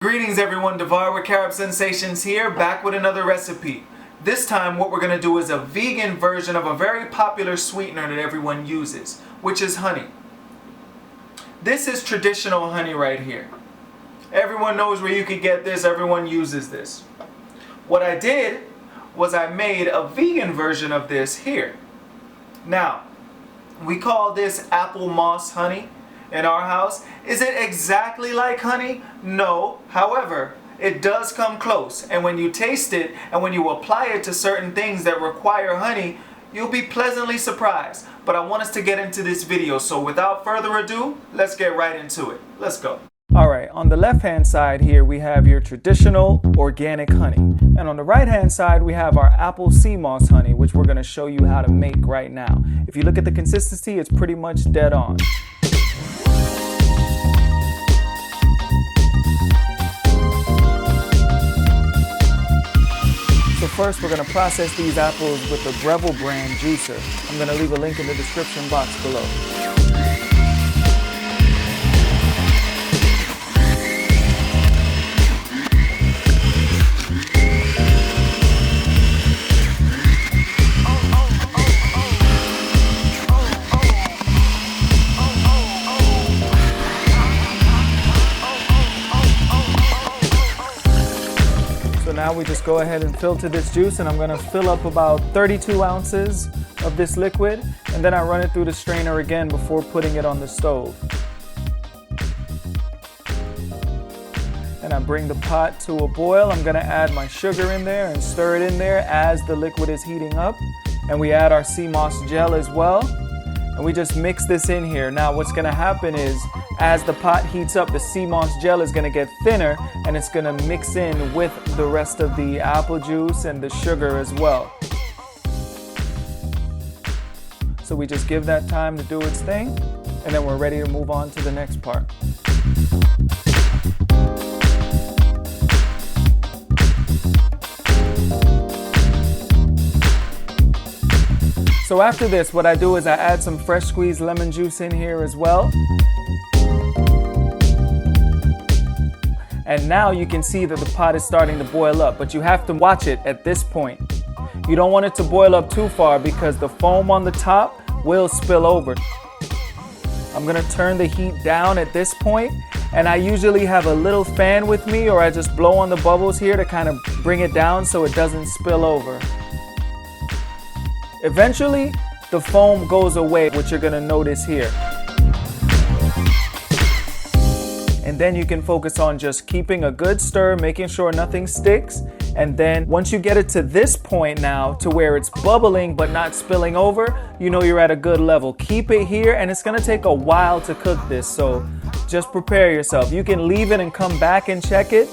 Greetings everyone, Devar with Carib Sunsations here, back with another recipe. This time what we're going to do is a vegan version of a very popular sweetener that everyone uses, which is honey. This is traditional honey right here. Everyone knows where you can get this, everyone uses this. What I did was I made a vegan version of this here. Now, we call this apple moss honey in our house. Is it exactly like honey? No. However, it does come close. And when you taste it and when you apply it to certain things that require honey, you'll be pleasantly surprised. But I want us to get into this video. So without further ado, let's get right into it. Let's go. Alright, on the left hand side here we have your traditional organic honey. And on the right hand side we have our apple sea moss honey, which we're going to show you how to make right now. If you look at the consistency, it's pretty much dead on. So first we're going to process these apples with the Breville brand juicer. I'm going to leave a link in the description box below. So now we just go ahead and filter this juice, and I'm going to fill up about 32 ounces of this liquid, and then I run it through the strainer again before putting it on the stove. And I bring the pot to a boil. I'm going to add my sugar in there and stir it in there as the liquid is heating up. And we add our sea moss gel as well. And we just mix this in here. Now what's going to happen is, as the pot heats up, the sea moss gel is going to get thinner and it's going to mix in with the rest of the apple juice and the sugar as well. So we just give that time to do its thing, and then we're ready to move on to the next part. So after this, what I do is I add some fresh squeezed lemon juice in here as well. And now you can see that the pot is starting to boil up, but you have to watch it at this point. You don't want it to boil up too far because the foam on the top will spill over. I'm gonna turn the heat down at this point, and I usually have a little fan with me, or I just blow on the bubbles here to kind of bring it down so it doesn't spill over. Eventually, the foam goes away, which you're gonna notice here. And then you can focus on just keeping a good stir, making sure nothing sticks. And then once you get it to this point now, to where it's bubbling but not spilling over, you know you're at a good level. Keep it here, and it's gonna take a while to cook this, so just prepare yourself. You can leave it and come back and check it,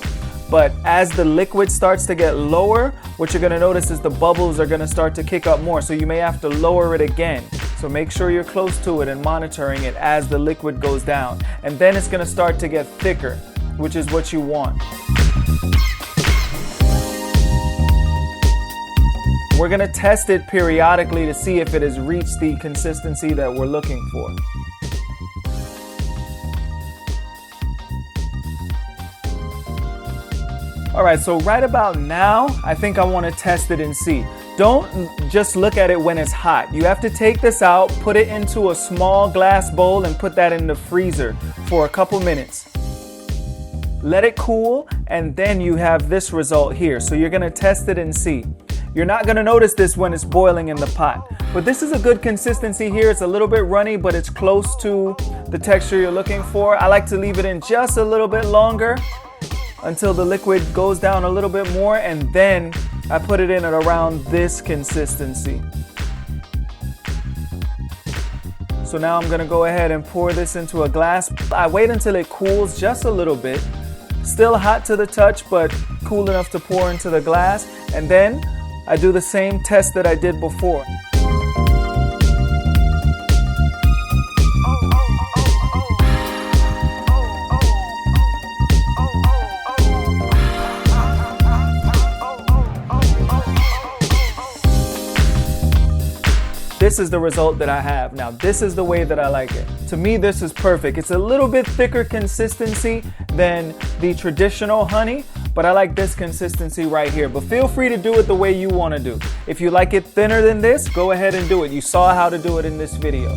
but as the liquid starts to get lower, what you're gonna notice is the bubbles are gonna start to kick up more, so you may have to lower it again. So make sure you're close to it and monitoring it as the liquid goes down. And then it's gonna start to get thicker, which is what you want. We're gonna test it periodically to see if it has reached the consistency that we're looking for. Alright, so right about now, I think I want to test it and see. Don't just look at it when it's hot. You have to take this out, put it into a small glass bowl, and put that in the freezer for a couple minutes. Let it cool, and then you have this result here. So you're going to test it and see. You're not going to notice this when it's boiling in the pot. But this is a good consistency here. It's a little bit runny, but it's close to the texture you're looking for. I like to leave it in just a little bit longer, until the liquid goes down a little bit more, and then I put it in at around this consistency. So now I'm gonna go ahead and pour this into a glass. I wait until it cools just a little bit. Still hot to the touch, but cool enough to pour into the glass. And then I do the same test that I did before. this is the result that I have. Now, this is the way that I like it. To me, this is perfect. It's a little bit thicker consistency than the traditional honey, but I like this consistency right here. But feel free to do it the way you want to do. If you like it thinner than this, go ahead and do it. You saw how to do it in this video.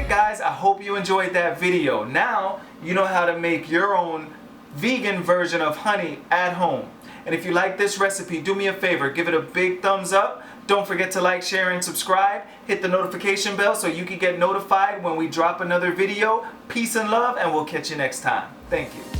Guys, I hope you enjoyed that video. Now you know how to make your own vegan version of honey at home. And if you like this recipe, do me a favor, give it a big thumbs up. Don't forget to like, share, and subscribe. Hit the notification bell so you can get notified when we drop another video. Peace and love, and we'll catch you next time. Thank you.